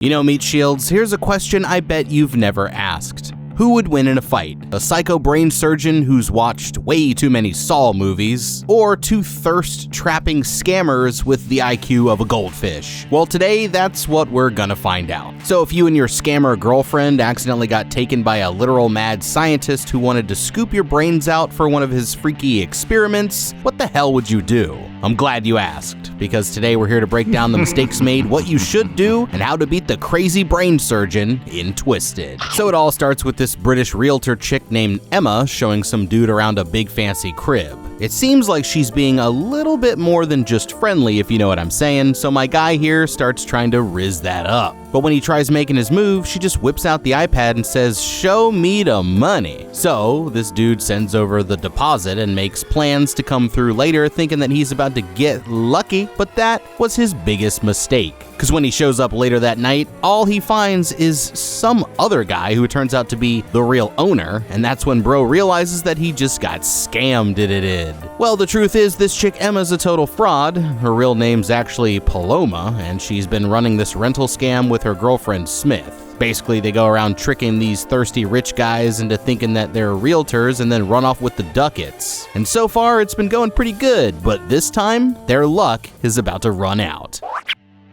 You know, Meat Shields, here's a question I bet you've never asked. Who would win in a fight? A psycho brain surgeon who's watched way too many Saw movies, or two thirst-trapping scammers with the IQ of a goldfish? Well, today, that's what we're gonna find out. So if you and your scammer girlfriend accidentally got taken by a literal mad scientist who wanted to scoop your brains out for one of his freaky experiments, what the hell would you do? I'm glad you asked, because today we're here to break down the mistakes made, what you should do, and how to beat the crazy brain surgeon in Twisted. So it all starts with this British realtor chick named Emma showing some dude around a big fancy crib. It seems like she's being a little bit more than just friendly, if you know what I'm saying, so my guy here starts trying to rizz that up. But when he tries making his move, she just whips out the iPad and says, "Show me the money." So this dude sends over the deposit and makes plans to come through later, thinking that he's about to get lucky, but that was his biggest mistake. Because when he shows up later that night, all he finds is some other guy who turns out to be the real owner, and that's when bro realizes that he just got scammed. Well, the truth is, this chick Emma's a total fraud. Her real name's actually Paloma, and she's been running this rental scam with her girlfriend Smith. Basically, they go around tricking these thirsty rich guys into thinking that they're realtors and then run off with the ducats. And so far, it's been going pretty good, but this time, their luck is about to run out.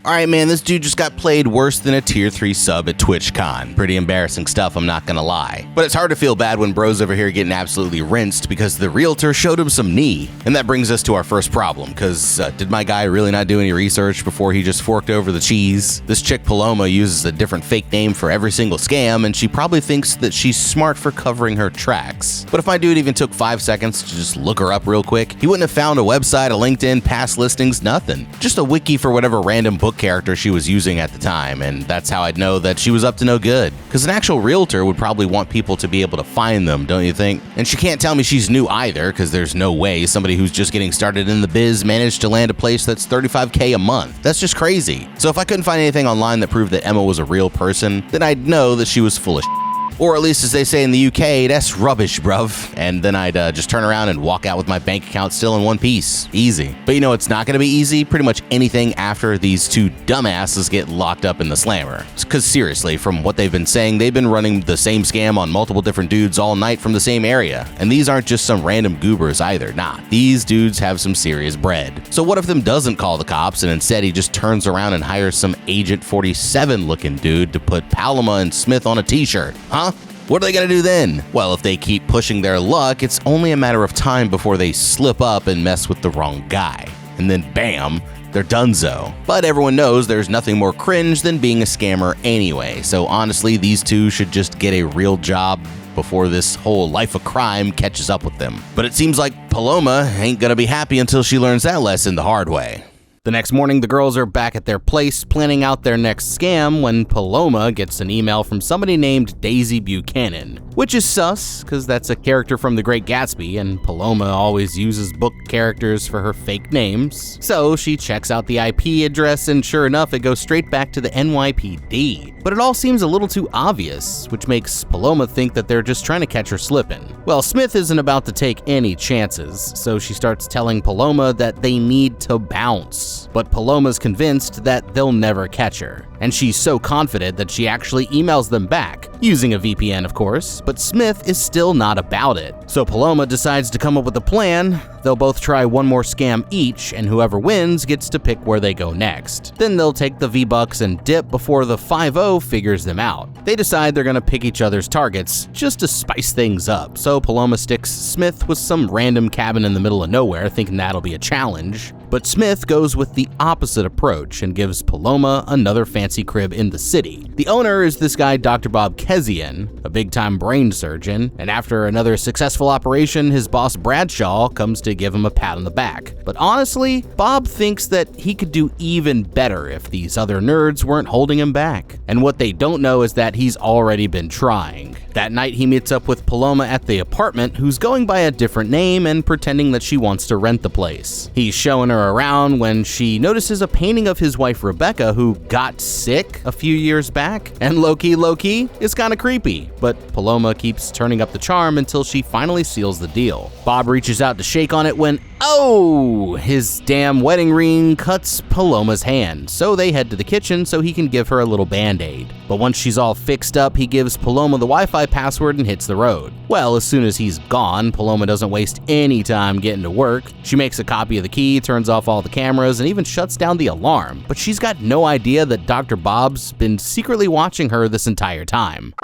Alright man, this dude just got played worse than a tier 3 sub at TwitchCon. Pretty embarrassing stuff, I'm not gonna lie. But it's hard to feel bad when bro's over here getting absolutely rinsed because the realtor showed him some knee. And that brings us to our first problem, cause did my guy really not do any research before he just forked over the cheese? This chick Paloma uses a different fake name for every single scam, and she probably thinks that she's smart for covering her tracks. But if my dude even took 5 seconds to just look her up real quick, he wouldn't have found a website, a LinkedIn, past listings, nothing. Just a wiki for whatever random book character she was using at the time, and that's how I'd know that she was up to no good. Because an actual realtor would probably want people to be able to find them, don't you think? And she can't tell me she's new either, because there's no way somebody who's just getting started in the biz managed to land a place that's $35K a month. That's just crazy. So if I couldn't find anything online that proved that Emma was a real person, then I'd know that she was full of shit. Or at least as they say in the UK, that's rubbish, bruv. And then I'd just turn around and walk out with my bank account still in one piece. Easy. But you know it's not gonna be easy? Pretty much anything after these two dumbasses get locked up in the slammer. Because seriously, from what they've been saying, they've been running the same scam on multiple different dudes all night from the same area. And these aren't just some random goobers either. Nah, these dudes have some serious bread. So what if them doesn't call the cops and instead he just turns around and hires some Agent 47 looking dude to put Paloma and Smith on a t-shirt? Huh? What are they gonna do then? Well, if they keep pushing their luck, it's only a matter of time before they slip up and mess with the wrong guy. And then bam, they're donezo. But everyone knows there's nothing more cringe than being a scammer anyway, so honestly, these two should just get a real job before this whole life of crime catches up with them. But it seems like Paloma ain't gonna be happy until she learns that lesson the hard way. The next morning, the girls are back at their place planning out their next scam when Paloma gets an email from somebody named Daisy Buchanan, which is sus, because that's a character from The Great Gatsby, and Paloma always uses book characters for her fake names. So she checks out the IP address, and sure enough, it goes straight back to the NYPD. But it all seems a little too obvious, which makes Paloma think that they're just trying to catch her slipping. Well, Smith isn't about to take any chances, so she starts telling Paloma that they need to bounce. But Paloma's convinced that they'll never catch her, and she's so confident that she actually emails them back, using a VPN of course, but Smith is still not about it. So Paloma decides to come up with a plan. They'll both try one more scam each, and whoever wins gets to pick where they go next. Then they'll take the V-Bucks and dip before the 5-0 figures them out. They decide they're gonna pick each other's targets, just to spice things up, so Paloma sticks Smith with some random cabin in the middle of nowhere, thinking that'll be a challenge. But Smith goes with the opposite approach and gives Paloma another fancy crib in the city. The owner is this guy Dr. Bob Kezian, a big-time brain surgeon, and after another successful operation, his boss Bradshaw comes to give him a pat on the back. But honestly, Bob thinks that he could do even better if these other nerds weren't holding him back. And what they don't know is that he's already been trying. That night he meets up with Paloma at the apartment, who's going by a different name and pretending that she wants to rent the place. He's showing her around when she notices a painting of his wife Rebecca, who got sick a few years back. And low-key, it's kinda creepy. But Paloma keeps turning up the charm until she finally seals the deal. Bob reaches out to shake on it when, oh, his damn wedding ring cuts Paloma's hand. So they head to the kitchen so he can give her a little band-aid. But once she's all fixed up, he gives Paloma the Wi-Fi password and hits the road. Well, as soon as he's gone, Paloma doesn't waste any time getting to work. She makes a copy of the key, turns off all the cameras, and even shuts down the alarm. But she's got no idea that Dr. Bob's been secretly watching her this entire time.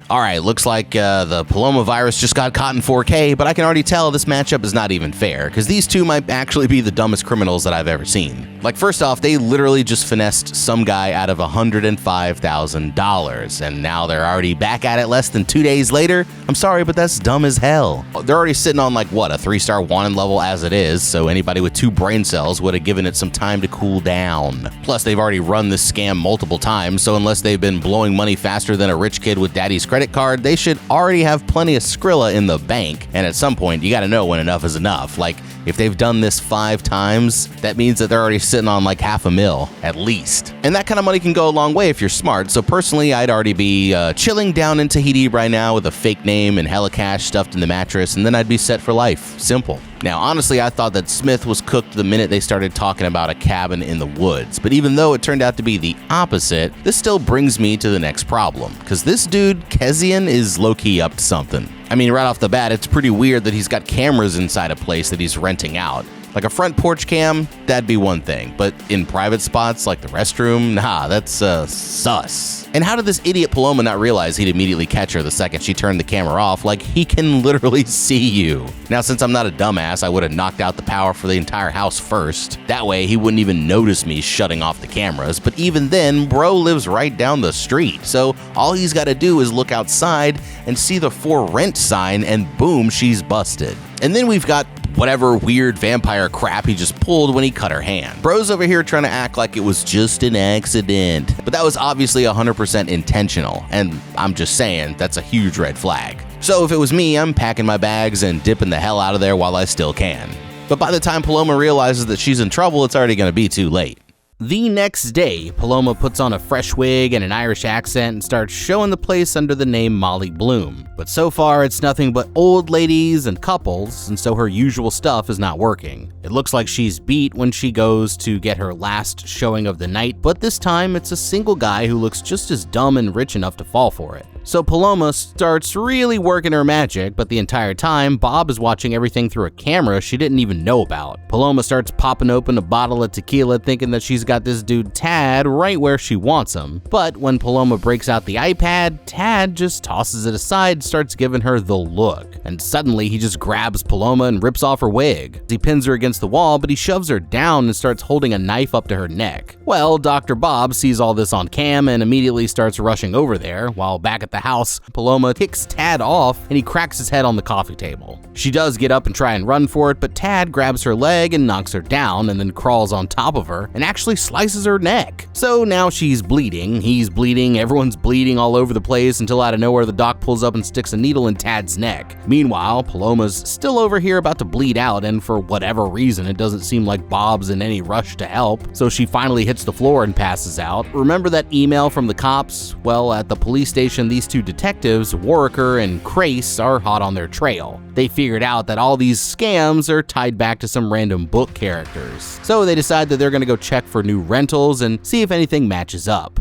Alright, looks like the Paloma virus just got caught in 4K, but I can already tell this matchup is not even fair, because these two might actually be the dumbest criminals that I've ever seen. Like, first off, they literally just finessed some guy out of $105,000, and now they're already back at it less than 2 days later? I'm sorry, but that's dumb as hell. They're already sitting on, like, what, a 3-star wanted level as it is, so anybody with 2 brain cells would have given it some time to cool down. Plus, they've already run this scam multiple times, so unless they've been blowing money faster than a rich kid with daddy's credit card, they should already have plenty of Skrilla in the bank. And at some point, you gotta know when enough is enough. Like, if they've done this 5 times, that means that they're already sitting on like $500,000 at least. And that kind of money can go a long way if you're smart. So personally, I'd already be chilling down in Tahiti right now with a fake name and hella cash stuffed in the mattress, and then I'd be set for life. Simple. Now, honestly, I thought that Smith was cooked the minute they started talking about a cabin in the woods, but even though it turned out to be the opposite, this still brings me to the next problem, because this dude, Kezian, is low-key up to something. I mean, right off the bat, it's pretty weird that he's got cameras inside a place that he's renting out. Like a front porch cam, that'd be one thing, but in private spots like the restroom, nah, that's sus. And how did this idiot Paloma not realize he'd immediately catch her the second she turned the camera off? Like, he can literally see you. Now, since I'm not a dumbass, I would have knocked out the power for the entire house first. That way, he wouldn't even notice me shutting off the cameras, but even then, bro lives right down the street. So all he's got to do is look outside and see the for rent sign, and boom, she's busted. And then we've got whatever weird vampire crap he just pulled when he cut her hand. Bro's over here trying to act like it was just an accident, but that was obviously 100% intentional, and I'm just saying, that's a huge red flag. So if it was me, I'm packing my bags and dipping the hell out of there while I still can. But by the time Paloma realizes that she's in trouble, it's already gonna be too late. The next day, Paloma puts on a fresh wig and an Irish accent and starts showing the place under the name Molly Bloom. But so far, it's nothing but old ladies and couples, and so her usual stuff is not working. It looks like she's beat when she goes to get her last showing of the night, but this time it's a single guy who looks just as dumb and rich enough to fall for it. So Paloma starts really working her magic, but the entire time, Bob is watching everything through a camera she didn't even know about. Paloma starts popping open a bottle of tequila thinking that she's got this dude Tad right where she wants him. But when Paloma breaks out the iPad, Tad just tosses it aside and starts giving her the look. And suddenly he just grabs Paloma and rips off her wig. He pins her against the wall, but he shoves her down and starts holding a knife up to her neck. Well, Dr. Bob sees all this on cam and immediately starts rushing over there, while back at the house, Paloma kicks Tad off and he cracks his head on the coffee table. She does get up and try and run for it, but Tad grabs her leg and knocks her down and then crawls on top of her and actually slices her neck. So now she's bleeding, he's bleeding, everyone's bleeding all over the place until out of nowhere the doc pulls up and sticks a needle in Tad's neck. Meanwhile, Paloma's still over here about to bleed out, and for whatever reason it doesn't seem like Bob's in any rush to help, so she finally hits the floor and passes out. Remember that email from the cops? Well, at the police station, these two detectives, Warwicker and Crace, are hot on their trail. They figured out that all these scams are tied back to some random book characters. So they decide that they're gonna go check for new rentals and see if anything matches up.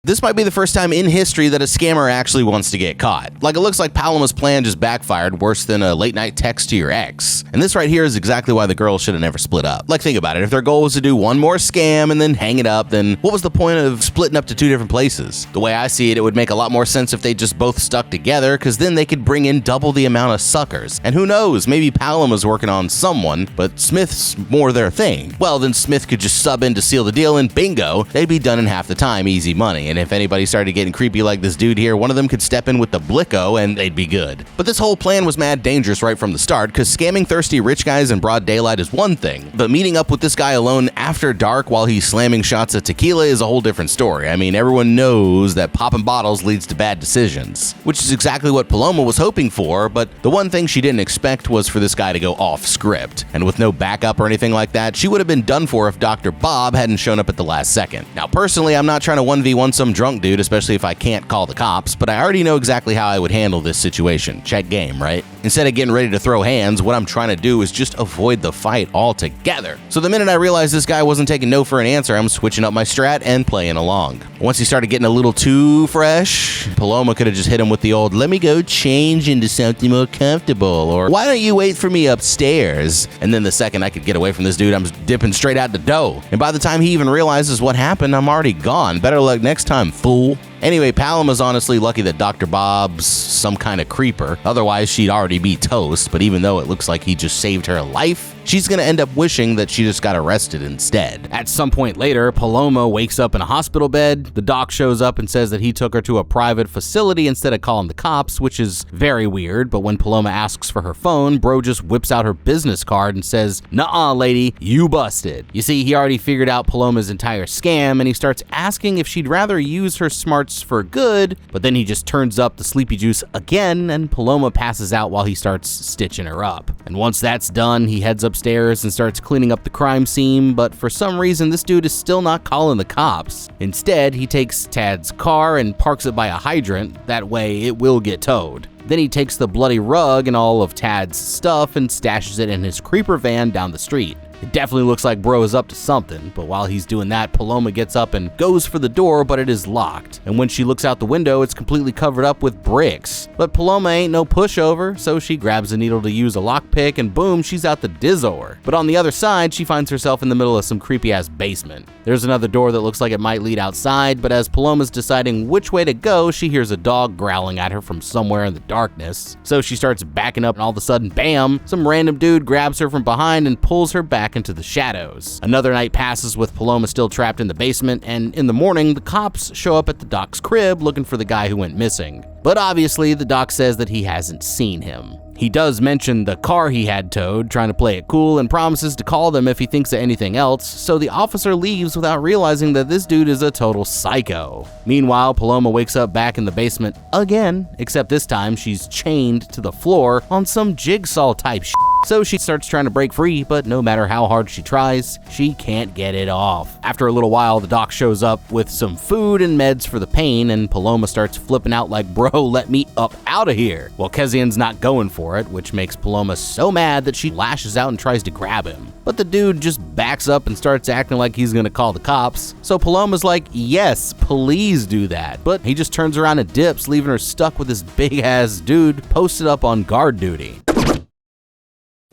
This might be the first time in history that a scammer actually wants to get caught. Like, it looks like Paloma's plan just backfired worse than a late night text to your ex. And this right here is exactly why the girls should have never split up. Like, think about it. If their goal was to do one more scam and then hang it up, then what was the point of splitting up to 2 different places? The way I see it, it would make a lot more sense if they just both stuck together, because then they could bring in double the amount of suckers. And who knows, maybe Paloma's working on someone, but Smith's more their thing. Well, then Smith could just sub in to seal the deal, and bingo, they'd be done in half the time, easy money. And if anybody started getting creepy like this dude here, one of them could step in with the blicko and they'd be good. But this whole plan was mad dangerous right from the start, because scamming thirsty rich guys in broad daylight is one thing, but meeting up with this guy alone after dark while he's slamming shots of tequila is a whole different story. I mean, everyone knows that popping bottles leads to bad decisions, which is exactly what Paloma was hoping for, but the one thing she didn't expect was for this guy to go off script. And with no backup or anything like that, she would have been done for if Dr. Bob hadn't shown up at the last second. Now, personally, I'm not trying to 1v1 some drunk dude, especially if I can't call the cops, but I already know exactly how I would handle this situation. Check game, right? Instead of getting ready to throw hands, what I'm trying to do is just avoid the fight altogether. So the minute I realized this guy wasn't taking no for an answer, I'm switching up my strat and playing along. Once he started getting a little too fresh, Paloma could have just hit him with the old, let me go change into something more comfortable, or why don't you wait for me upstairs? And then the second I could get away from this dude, I'm dipping straight out the dough. And by the time he even realizes what happened, I'm already gone. Better luck next time, fool. Anyway, Paloma's honestly lucky that Dr. Bob's some kind of creeper. Otherwise, she'd already be toast, but even though it looks like he just saved her life, she's gonna end up wishing that she just got arrested instead. At some point later, Paloma wakes up in a hospital bed. The doc shows up and says that he took her to a private facility instead of calling the cops, which is very weird, but when Paloma asks for her phone, bro just whips out her business card and says, "Nuh-uh, lady, you busted." You see, he already figured out Paloma's entire scam, and he starts asking if she'd rather use her smarts for good, but then he just turns up the sleepy juice again, and Paloma passes out while he starts stitching her up. And once that's done, he heads upstairs and starts cleaning up the crime scene, but for some reason this dude is still not calling the cops. Instead, he takes Tad's car and parks it by a hydrant, that way it will get towed. Then he takes the bloody rug and all of Tad's stuff and stashes it in his creeper van down the street. It definitely looks like bro is up to something, but while he's doing that, Paloma gets up and goes for the door, but it is locked. And when she looks out the window, it's completely covered up with bricks. But Paloma ain't no pushover, so she grabs a needle to use a lockpick, and boom, she's out the dizzor. But on the other side, she finds herself in the middle of some creepy-ass basement. There's another door that looks like it might lead outside, but as Paloma's deciding which way to go, she hears a dog growling at her from somewhere in the darkness. So she starts backing up, and all of a sudden, bam, some random dude grabs her from behind and pulls her back into the shadows. Another night passes with Paloma still trapped in the basement, and in the morning, the cops show up at the doc's crib looking for the guy who went missing. But obviously, the doc says that he hasn't seen him. He does mention the car he had towed, trying to play it cool, and promises to call them if he thinks of anything else, so the officer leaves without realizing that this dude is a total psycho. Meanwhile, Paloma wakes up back in the basement again, except this time she's chained to the floor on some jigsaw type shit. So she starts trying to break free, but no matter how hard she tries, she can't get it off. After a little while, the doc shows up with some food and meds for the pain, and Paloma starts flipping out like, bro, let me up out of here. Well, Kezian's not going for it, which makes Paloma so mad that she lashes out and tries to grab him. But the dude just backs up and starts acting like he's gonna call the cops. So Paloma's like, yes, please do that. But he just turns around and dips, leaving her stuck with this big ass dude posted up on guard duty.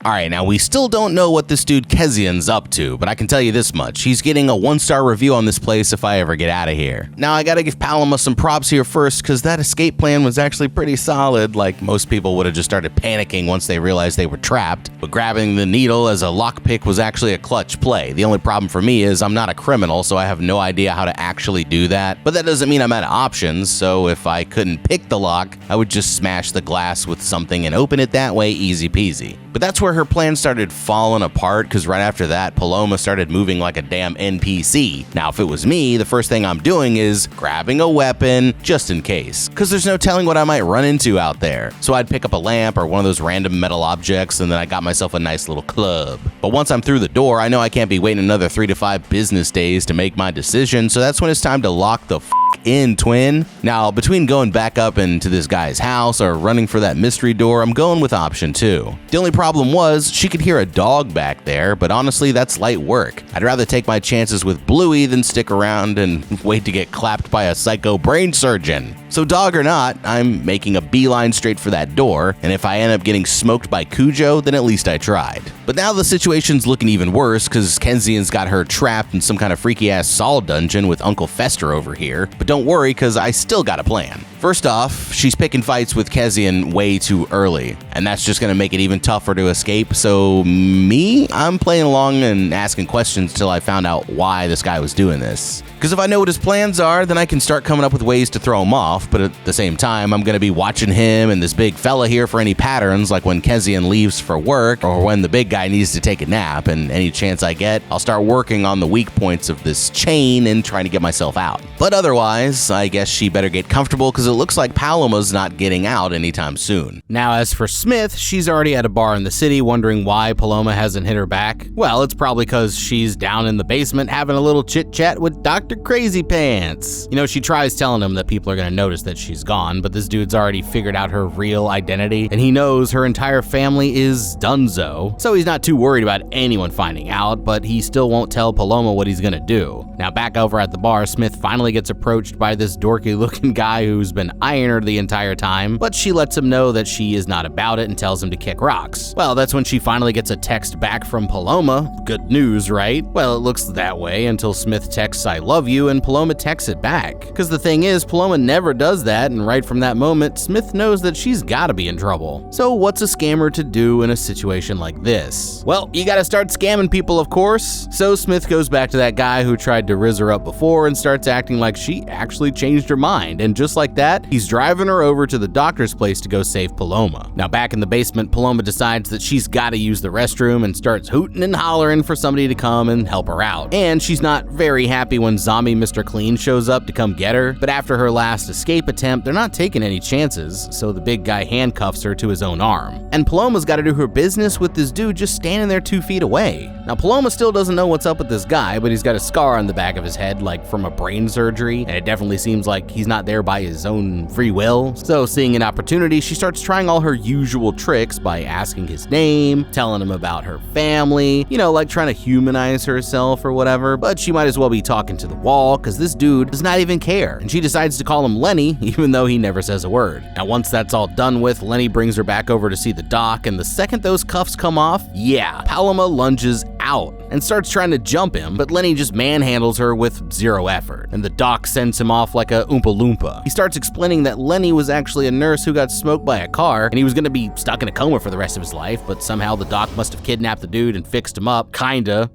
Alright, now we still don't know what this dude Kezian's up to, but I can tell you this much. He's getting a 1-star review on this place if I ever get out of here. Now I gotta give Paloma some props here first, because that escape plan was actually pretty solid. Like, most people would have just started panicking once they realized they were trapped, but grabbing the needle as a lockpick was actually a clutch play. The only problem for me is I'm not a criminal, so I have no idea how to actually do that, but that doesn't mean I'm out of options, so if I couldn't pick the lock, I would just smash the glass with something and open it that way, easy peasy. But that's where her plan started falling apart, because right after that, Paloma started moving like a damn NPC. Now, if it was me, the first thing I'm doing is grabbing a weapon, just in case, because there's no telling what I might run into out there. So I'd pick up a lamp or one of those random metal objects, and then I got myself a nice little club. But once I'm through the door, I know I can't be waiting another 3 to 5 business days to make my decision, so that's when it's time to lock the in, twin. Now, between going back up into this guy's house or running for that mystery door, I'm going with option 2. The only problem was, she could hear a dog back there, but honestly, that's light work. I'd rather take my chances with Bluey than stick around and wait to get clapped by a psycho brain surgeon. So dog or not, I'm making a beeline straight for that door, and if I end up getting smoked by Cujo, then at least I tried. But now the situation's looking even worse, because Kezian's got her trapped in some kind of freaky-ass Saul dungeon with Uncle Fester over here. But don't worry, because I still got a plan. First off, she's picking fights with Kezian way too early, and that's just going to make it even tougher to escape, so I'm playing along and asking questions till I found out why this guy was doing this. Because if I know what his plans are, then I can start coming up with ways to throw him off, but at the same time, I'm going to be watching him and this big fella here for any patterns, like when Kezian leaves for work, or when the big guy needs to take a nap, and any chance I get, I'll start working on the weak points of this chain and trying to get myself out. But otherwise, I guess she better get comfortable, because it looks like Paloma's not getting out anytime soon. Now, as for Smith, she's already at a bar in the city wondering why Paloma hasn't hit her back. Well, it's probably because she's down in the basement having a little chit-chat with Dr. Dr. Crazy Pants. You know, she tries telling him that people are gonna notice that she's gone, but this dude's already figured out her real identity, and he knows her entire family is donezo. So he's not too worried about anyone finding out, but he still won't tell Paloma what he's gonna do. Now back over at the bar, Smith finally gets approached by this dorky looking guy who's been eyeing her the entire time, but she lets him know that she is not about it and tells him to kick rocks. Well, that's when she finally gets a text back from Paloma. Good news, right? Well, it looks that way until Smith texts "I love you" and Paloma texts it back. Because the thing is, Paloma never does that, and right from that moment, Smith knows that she's gotta be in trouble. So what's a scammer to do in a situation like this? Well, you gotta start scamming people, of course. So Smith goes back to that guy who tried to rizz her up before and starts acting like she actually changed her mind, and just like that, he's driving her over to the doctor's place to go save Paloma. Now back in the basement, Paloma decides that she's gotta use the restroom and starts hooting and hollering for somebody to come and help her out. And she's not very happy when zombie Mr. Clean shows up to come get her, but after her last escape attempt, they're not taking any chances, so the big guy handcuffs her to his own arm. And Paloma's gotta do her business with this dude just standing there 2 feet away. Now Paloma still doesn't know what's up with this guy, but he's got a scar on the back of his head, like from a brain surgery, and it definitely seems like he's not there by his own free will. So seeing an opportunity, she starts trying all her usual tricks by asking his name, telling him about her family, you know, like trying to humanize herself or whatever, but she might as well be talking to the wall because this dude does not even care, and she decides to call him Lenny even though he never says a word. Now once that's all done with, Lenny brings her back over to see the doc, and the second those cuffs come off, yeah, Paloma lunges out and starts trying to jump him, but Lenny just manhandles her with zero effort, and the doc sends him off like a Oompa Loompa. He starts explaining that Lenny was actually a nurse who got smoked by a car, and he was gonna be stuck in a coma for the rest of his life, but somehow the doc must have kidnapped the dude and fixed him up, kinda.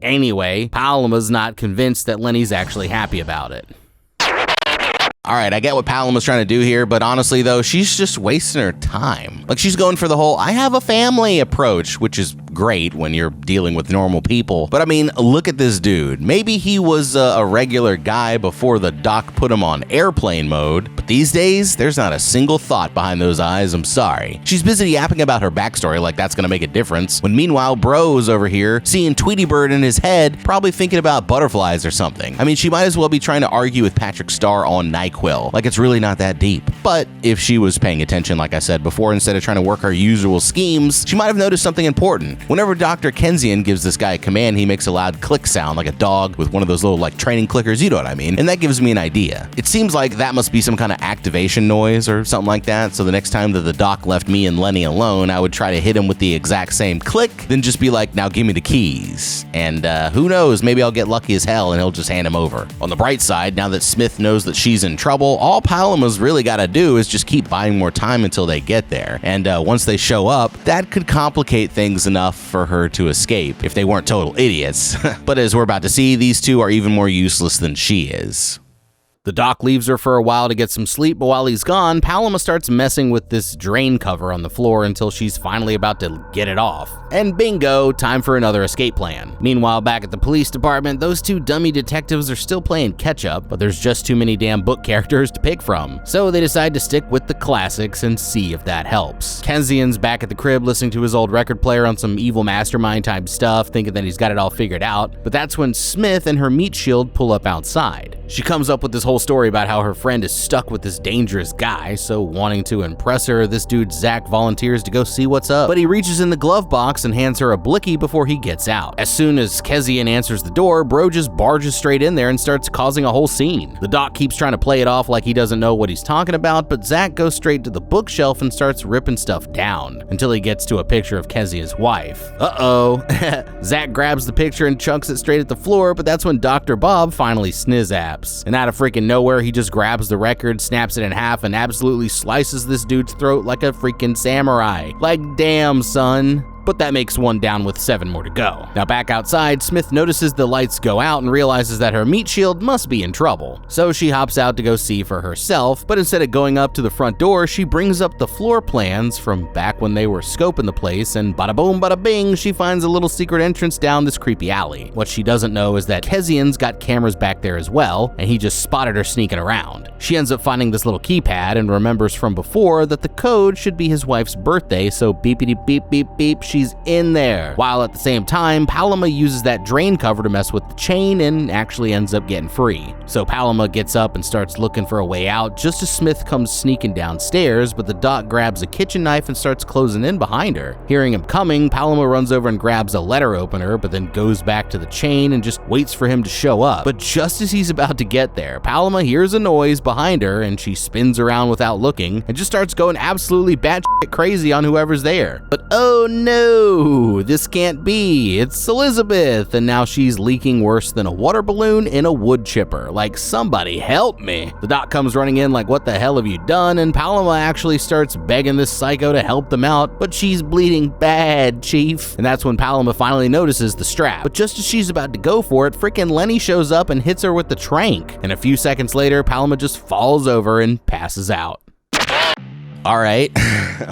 Anyway, Paloma's not convinced that Lenny's actually happy about it. Alright, I get what Paloma's trying to do here, but honestly though, she's just wasting her time. Like, she's going for the whole "I have a family" approach, which is great when you're dealing with normal people. But I mean, look at this dude. Maybe he was a regular guy before the doc put him on airplane mode, but these days, there's not a single thought behind those eyes, I'm sorry. She's busy yapping about her backstory like that's gonna make a difference, when meanwhile, bro's over here, seeing Tweety Bird in his head, probably thinking about butterflies or something. I mean, she might as well be trying to argue with Patrick Starr on NyQuil, like it's really not that deep. But if she was paying attention, like I said before, instead of trying to work her usual schemes, she might have noticed something important. Whenever Dr. Kensian gives this guy a command, he makes a loud click sound like a dog with one of those little like training clickers, you know what I mean? And that gives me an idea. It seems like that must be some kind of activation noise or something like that, so the next time that the doc left me and Lenny alone, I would try to hit him with the exact same click, then just be like, "Now give me the keys." And who knows, maybe I'll get lucky as hell and he'll just hand him over. On the bright side, now that Smith knows that she's in trouble, all Paloma's really gotta do is just keep buying more time until they get there. And once they show up, that could complicate things enough for her to escape if they weren't total idiots. But as we're about to see, these two are even more useless than she is. The doc leaves her for a while to get some sleep, but while he's gone, Paloma starts messing with this drain cover on the floor until she's finally about to get it off. And bingo, time for another escape plan. Meanwhile, back at the police department, those two dummy detectives are still playing catch-up, but there's just too many damn book characters to pick from. So they decide to stick with the classics and see if that helps. Kensian's back at the crib listening to his old record player on some evil mastermind type stuff, thinking that he's got it all figured out, but that's when Smith and her meat shield pull up outside. She comes up with this whole story about how her friend is stuck with this dangerous guy, so wanting to impress her, this dude Zach volunteers to go see what's up. But he reaches in the glove box and hands her a blicky before he gets out. As soon as Kensian answers the door, bro just barges straight in there and starts causing a whole scene. The doc keeps trying to play it off like he doesn't know what he's talking about, but Zach goes straight to the bookshelf and starts ripping stuff down until he gets to a picture of Kensian's wife. Uh-oh. Zach grabs the picture and chunks it straight at the floor, but that's when Dr. Bob finally snizzaps. And out of freaking nowhere, he just grabs the record, snaps it in half, and absolutely slices this dude's throat like a freaking samurai. Like, damn, son. But that makes one down with 7 more to go. Now back outside, Smith notices the lights go out and realizes that her meat shield must be in trouble. So she hops out to go see for herself, but instead of going up to the front door, she brings up the floor plans from back when they were scoping the place, and bada boom bada bing, she finds a little secret entrance down this creepy alley. What she doesn't know is that Kensian's got cameras back there as well, and he just spotted her sneaking around. She ends up finding this little keypad and remembers from before that the code should be his wife's birthday, so beepity beep beep beep, she's in there. While at the same time, Paloma uses that drain cover to mess with the chain and actually ends up getting free. So Paloma gets up and starts looking for a way out just as Smith comes sneaking downstairs, but the doc grabs a kitchen knife and starts closing in behind her. Hearing him coming, Paloma runs over and grabs a letter opener, but then goes back to the chain and just waits for him to show up. But just as he's about to get there, Paloma hears a noise behind her and she spins around without looking and just starts going absolutely batshit crazy on whoever's there. But oh no, this can't be. It's Elizabeth, and now she's leaking worse than a water balloon in a wood chipper. Like, somebody help me. The doc comes running in like, what the hell have you done? And Paloma actually starts begging this psycho to help them out, but she's bleeding bad, chief. And that's when Paloma finally notices the strap. But just as she's about to go for it, frickin' Lenny shows up and hits her with the trank. And a few seconds later, Paloma just falls over and passes out. All right.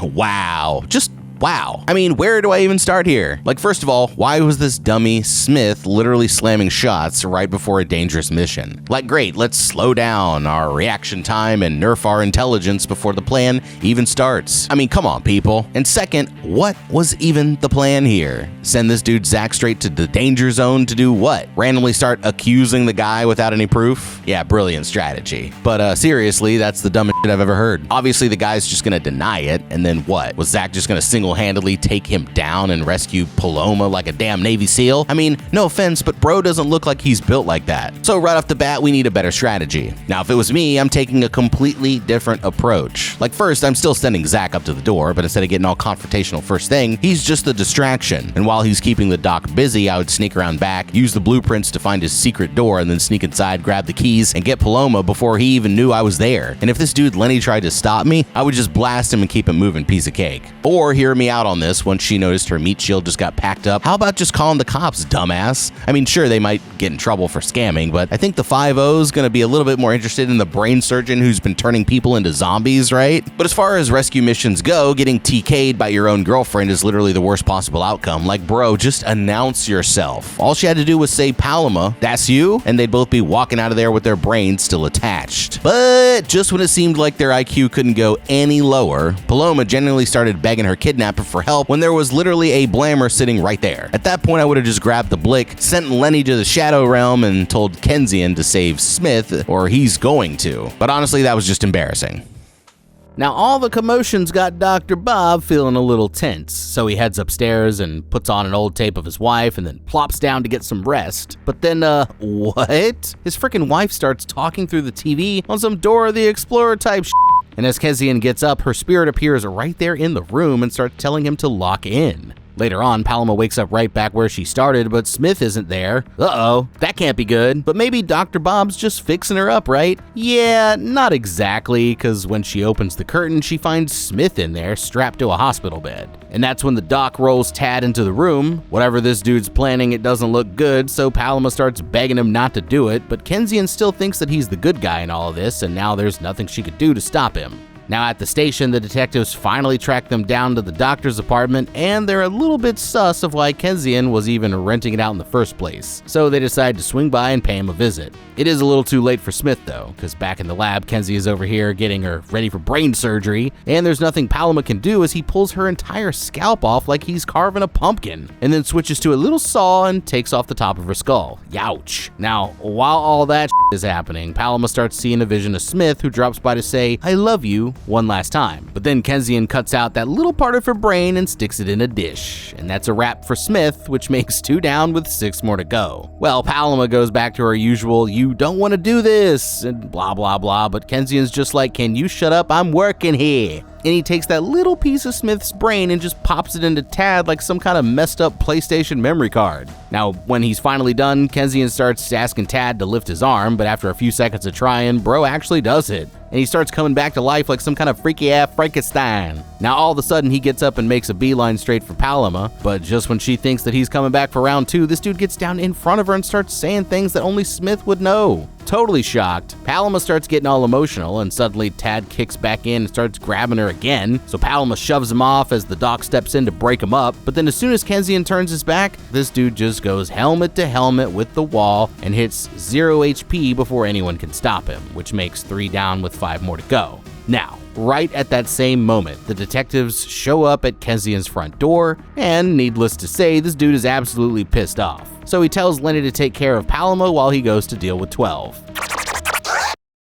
Wow. Just wow. I mean, where do I even start here? Like, first of all, why was this dummy Smith literally slamming shots right before a dangerous mission? Like, great, let's slow down our reaction time and nerf our intelligence before the plan even starts. I mean, come on, people. And second, what was even the plan here? Send this dude Zach straight to the danger zone to do what? Randomly start accusing the guy without any proof? Yeah, brilliant strategy. But seriously, that's the dumbest shit I've ever heard. Obviously, the guy's just gonna deny it, and then what? Was Zach just gonna single-handedly take him down and rescue Paloma like a damn Navy SEAL? I mean, no offense, but bro doesn't look like he's built like that. So right off the bat, we need a better strategy. Now, if it was me, I'm taking a completely different approach. Like, first, I'm still sending Zach up to the door, but instead of getting all confrontational first thing, he's just the distraction. And while he's keeping the doc busy, I would sneak around back, use the blueprints to find his secret door, and then sneak inside, grab the keys, and get Paloma before he even knew I was there. And if this dude Lenny tried to stop me, I would just blast him and keep it moving, piece of cake. Or hear me out on this once she noticed her meat shield just got packed up. How about just calling the cops, dumbass? I mean, sure, they might get in trouble for scamming, but I think the 5-0's gonna be a little bit more interested in the brain surgeon who's been turning people into zombies, right? But as far as rescue missions go, getting TK'd by your own girlfriend is literally the worst possible outcome. Like, bro, just announce yourself. All she had to do was say, Paloma, that's you? And they'd both be walking out of there with their brains still attached. But just when it seemed like their IQ couldn't go any lower, Paloma genuinely started begging her kidnapper for help when there was literally a blammer sitting right there. At that point, I would have just grabbed the blick, sent Lenny to the Shadow Realm, and told Kensian to save Smith, or he's going to. But honestly, that was just embarrassing. Now, all the commotion's got Dr. Bob feeling a little tense, so he heads upstairs and puts on an old tape of his wife and then plops down to get some rest. But then, what? His frickin' wife starts talking through the TV on some Dora the Explorer type shit. And as Kensian gets up, her spirit appears right there in the room and starts telling him to lock in. Later on, Paloma wakes up right back where she started, but Smith isn't there. Uh-oh, that can't be good. But maybe Dr. Bob's just fixing her up, right? Yeah, not exactly, because when she opens the curtain, she finds Smith in there, strapped to a hospital bed. And that's when the doc rolls Tad into the room. Whatever this dude's planning, it doesn't look good, so Paloma starts begging him not to do it, but Kensian still thinks that he's the good guy in all of this, and now there's nothing she could do to stop him. Now at the station, the detectives finally track them down to the doctor's apartment, and they're a little bit sus of why Kensian was even renting it out in the first place. So they decide to swing by and pay him a visit. It is a little too late for Smith though, because back in the lab, Kenzie is over here getting her ready for brain surgery, and there's nothing Paloma can do as he pulls her entire scalp off like he's carving a pumpkin, and then switches to a little saw and takes off the top of her skull. Youch. Now, while all that is happening, Paloma starts seeing a vision of Smith, who drops by to say, "I love you," one last time. But then Kensian cuts out that little part of her brain and sticks it in a dish. And that's a wrap for Smith, which makes 2 down with 6 more to go. Well, Paloma goes back to her usual, "You don't want to do this," and blah blah blah, but Kensian's just like, "Can you shut up? I'm working here." And he takes that little piece of Smith's brain and just pops it into Tad like some kind of messed up PlayStation memory card. Now, when he's finally done, Kensian starts asking Tad to lift his arm, but after a few seconds of trying, bro actually does it. And he starts coming back to life like some kind of freaky-ass Frankenstein. Now, all of a sudden, he gets up and makes a beeline straight for Paloma, but just when she thinks that he's coming back for round 2, this dude gets down in front of her and starts saying things that only Smith would know. Totally shocked, Paloma starts getting all emotional, and suddenly Tad kicks back in and starts grabbing her again, so Paloma shoves him off as the doc steps in to break him up, but then as soon as Kenzian turns his back, this dude just goes helmet to helmet with the wall and hits 0 HP before anyone can stop him, which makes 3 down with 5 more to go. Now, right at that same moment, the detectives show up at Kenzian's front door, and needless to say, this dude is absolutely pissed off. So he tells Lenny to take care of Paloma while he goes to deal with 12.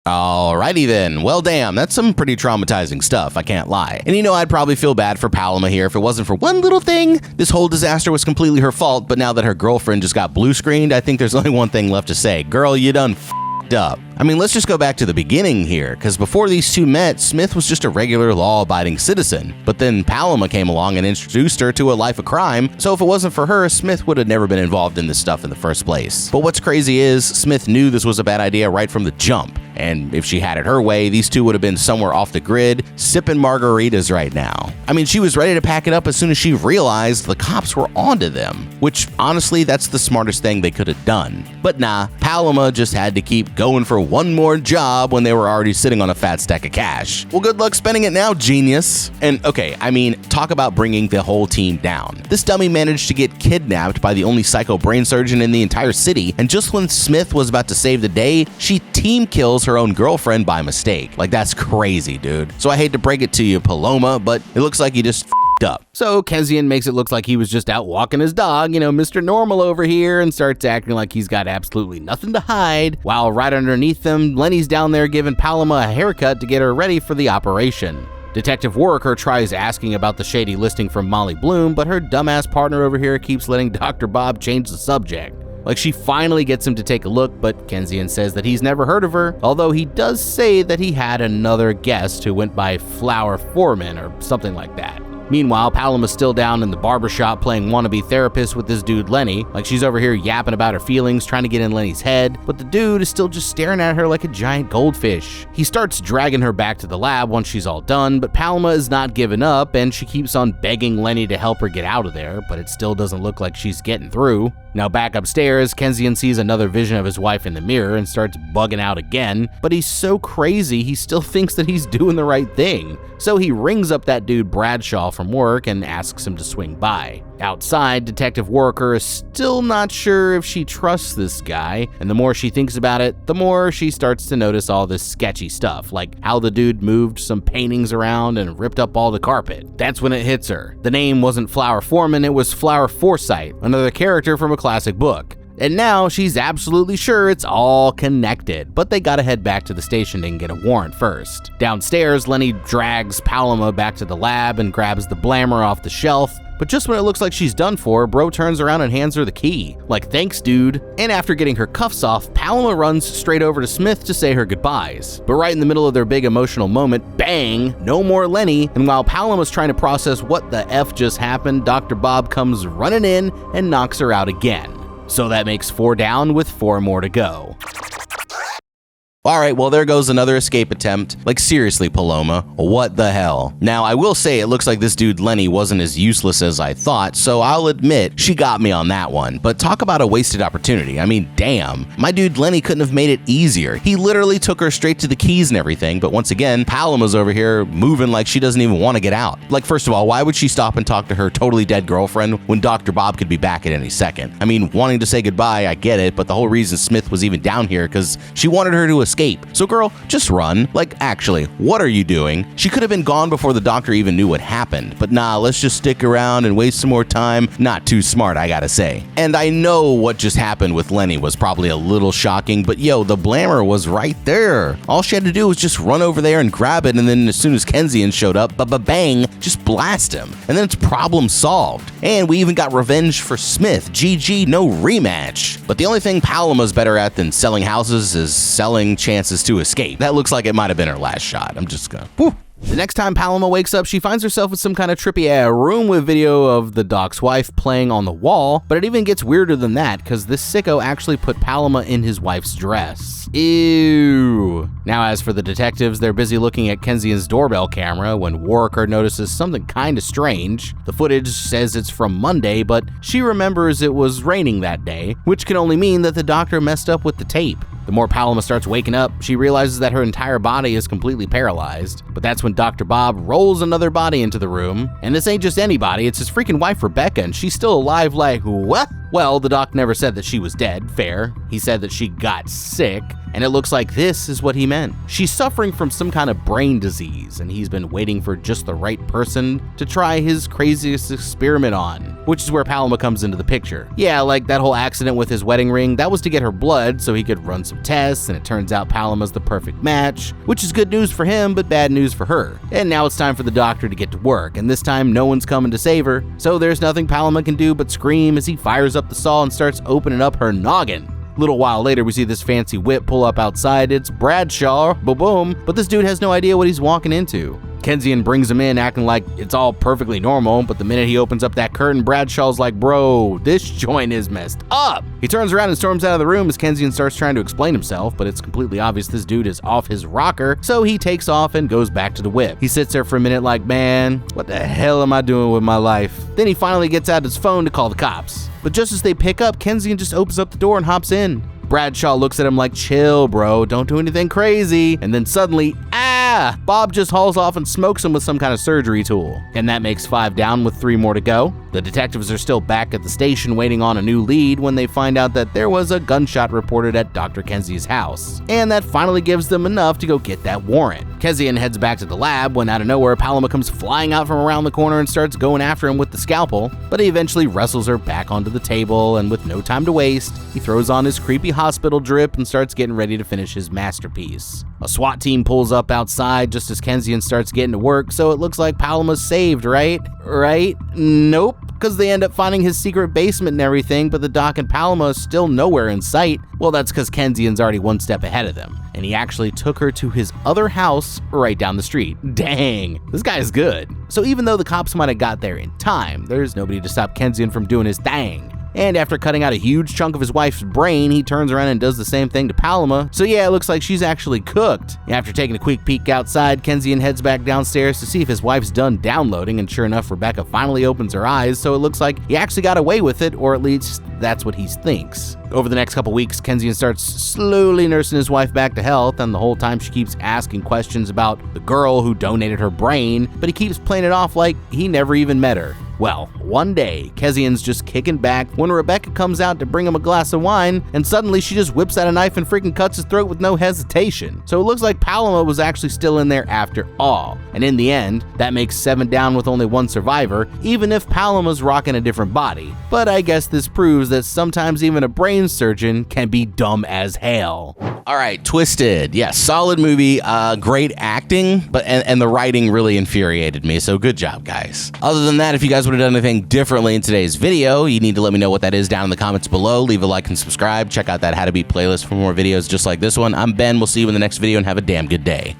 Alrighty then, well damn, that's some pretty traumatizing stuff, I can't lie. And I'd probably feel bad for Paloma here if it wasn't for one little thing. This whole disaster was completely her fault, but now that her girlfriend just got blue screened, I think there's only one thing left to say. Girl, you done f***ed up. I mean, let's just go back to the beginning here, because before these two met, Smith was just a regular law-abiding citizen. But then Paloma came along and introduced her to a life of crime, so if it wasn't for her, Smith would have never been involved in this stuff in the first place. But what's crazy is, Smith knew this was a bad idea right from the jump, and if she had it her way, these two would have been somewhere off the grid, sipping margaritas right now. I mean, she was ready to pack it up as soon as she realized the cops were onto them, which honestly, that's the smartest thing they could have done. But nah, Paloma just had to keep going for one more job when they were already sitting on a fat stack of cash. Well, good luck spending it now, genius. And okay, I mean, talk about bringing the whole team down. This dummy managed to get kidnapped by the only psycho brain surgeon in the entire city, and just when Smith was about to save the day, she team kills her own girlfriend by mistake. Like, that's crazy, dude. So I hate to break it to you, Paloma, but it looks like you just up. So Kenzian makes it look like he was just out walking his dog, Mr. Normal over here, and starts acting like he's got absolutely nothing to hide, while right underneath them, Lenny's down there giving Paloma a haircut to get her ready for the operation. Detective Worker tries asking about the shady listing from Molly Bloom, but her dumbass partner over here keeps letting Dr. Bob change the subject. Like, she finally gets him to take a look, but Kenzian says that he's never heard of her, although he does say that he had another guest who went by Flower Foreman or something like that. Meanwhile, Paloma's still down in the barbershop playing wannabe therapist with this dude Lenny. Like, she's over here yapping about her feelings, trying to get in Lenny's head, but the dude is still just staring at her like a giant goldfish. He starts dragging her back to the lab once she's all done, but Paloma is not giving up, and she keeps on begging Lenny to help her get out of there, but it still doesn't look like she's getting through. Now back upstairs, Kenzian sees another vision of his wife in the mirror and starts bugging out again, but he's so crazy he still thinks that he's doing the right thing. So he rings up that dude Bradshaw from work and asks him to swing by. Outside, Detective Worker is still not sure if she trusts this guy, and the more she thinks about it, the more she starts to notice all this sketchy stuff, like how the dude moved some paintings around and ripped up all the carpet. That's when it hits her. The name wasn't Flower Foreman, it was Flower Forsythe, another character from a classic book. And now she's absolutely sure it's all connected, but they gotta head back to the station and get a warrant first. Downstairs, Lenny drags Paloma back to the lab and grabs the blammer off the shelf, but just when it looks like she's done for, Bro turns around and hands her the key. Like, thanks, dude. And after getting her cuffs off, Paloma runs straight over to Smith to say her goodbyes. But right in the middle of their big emotional moment, bang, no more Lenny. And while Paloma's trying to process what the F just happened, Dr. Bob comes running in and knocks her out again. So that makes 4 down with 4 more to go. Alright, well there goes another escape attempt. Like, seriously, Paloma, what the hell? Now, I will say it looks like this dude Lenny wasn't as useless as I thought, so I'll admit she got me on that one. But talk about a wasted opportunity. I mean, damn. My dude Lenny couldn't have made it easier. He literally took her straight to the keys and everything, but once again, Paloma's over here moving like she doesn't even want to get out. Like, first of all, why would she stop and talk to her totally dead girlfriend when Dr. Bob could be back at any second? I mean, wanting to say goodbye, I get it, but the whole reason Smith was even down here because she wanted her to escape. So girl, just run. Like, actually, what are you doing? She could have been gone before the doctor even knew what happened, but nah, let's just stick around and waste some more time. Not too smart, I gotta say. And I know what just happened with Lenny was probably a little shocking, but yo, the blammer was right there. All she had to do was just run over there and grab it, and then as soon as Kenzian showed up, bang, just blast him. And then it's problem solved. And we even got revenge for Smith. GG, no rematch. But the only thing Paloma's better at than selling houses is selling chances to escape. That looks like it might have been her last shot. I'm just gonna, whew. The next time Paloma wakes up, she finds herself in some kind of trippy room with video of the doc's wife playing on the wall, but it even gets weirder than that because this sicko actually put Paloma in his wife's dress. Ew. Now as for the detectives, they're busy looking at Kenzian's doorbell camera when Worker notices something kinda strange. The footage says it's from Monday, but she remembers it was raining that day, which can only mean that the doctor messed up with the tape. The more Paloma starts waking up, she realizes that her entire body is completely paralyzed. But that's when Dr. Bob rolls another body into the room. And this ain't just anybody, it's his freaking wife Rebecca, and she's still alive like, what? Well, the doc never said that she was dead, fair. He said that she got sick, and it looks like this is what he meant. She's suffering from some kind of brain disease, and he's been waiting for just the right person to try his craziest experiment on, which is where Paloma comes into the picture. Yeah, like that whole accident with his wedding ring, that was to get her blood so he could run some tests, and it turns out Paloma's the perfect match, which is good news for him, but bad news for her. And now it's time for the doctor to get to work, and this time no one's coming to save her, so there's nothing Paloma can do but scream as he fires up the saw and starts opening up her noggin. Little while later, we see this fancy whip pull up outside. It's Bradshaw, boom, but this dude has no idea what he's walking into. Kensian brings him in acting like it's all perfectly normal, but the minute he opens up that curtain, Bradshaw's like, bro, this joint is messed up. He turns around and storms out of the room as Kensian starts trying to explain himself, but it's completely obvious this dude is off his rocker, so he takes off and goes back to the whip. He sits there for a minute like, man, what the hell am I doing with my life? Then he finally gets out his phone to call the cops. But just as they pick up, Kensian just opens up the door and hops in. Bradshaw looks at him like, chill, bro, don't do anything crazy. And then suddenly, Bob just hauls off and smokes him with some kind of surgery tool. And that makes 5 down with 3 more to go. The detectives are still back at the station waiting on a new lead when they find out that there was a gunshot reported at Dr. Kenzie's house. And that finally gives them enough to go get that warrant. Kensian heads back to the lab when out of nowhere Paloma comes flying out from around the corner and starts going after him with the scalpel, but he eventually wrestles her back onto the table, and with no time to waste, he throws on his creepy hospital drip and starts getting ready to finish his masterpiece. A SWAT team pulls up outside just as Kensian starts getting to work, so it looks like Paloma's saved, right? Nope. Because they end up finding his secret basement and everything, but the doc and Paloma is still nowhere in sight. Well, that's because Kensian's already 1 step ahead of them, and he actually took her to his other house right down the street. Dang, this guy is good. So even though the cops might have got there in time, there's nobody to stop Kensian from doing his thing. And after cutting out a huge chunk of his wife's brain, he turns around and does the same thing to Paloma. So yeah, it looks like she's actually cooked. After taking a quick peek outside, Kensian heads back downstairs to see if his wife's done downloading, and sure enough, Rebecca finally opens her eyes, so it looks like he actually got away with it, or at least that's what he thinks. Over the next couple weeks, Kensian starts slowly nursing his wife back to health, and the whole time she keeps asking questions about the girl who donated her brain, but he keeps playing it off like he never even met her. Well, one day, Kensian's just kicking back when Rebecca comes out to bring him a glass of wine, and suddenly she just whips out a knife and freaking cuts his throat with no hesitation. So it looks like Paloma was actually still in there after all. And in the end, that makes 7 down with only 1 survivor, even if Paloma's rocking a different body. But I guess this proves that sometimes even a brain surgeon can be dumb as hell. All right, Twisted. Yeah, solid movie, great acting, but and the writing really infuriated me, so good job, guys. Other than that, if you guys would have done anything differently in today's video, you need to let me know what that is down in the comments below. Leave a like and subscribe. Check out that How to Beat playlist for more videos just like this one. I'm Ben. We'll see you in the next video, and have a damn good day.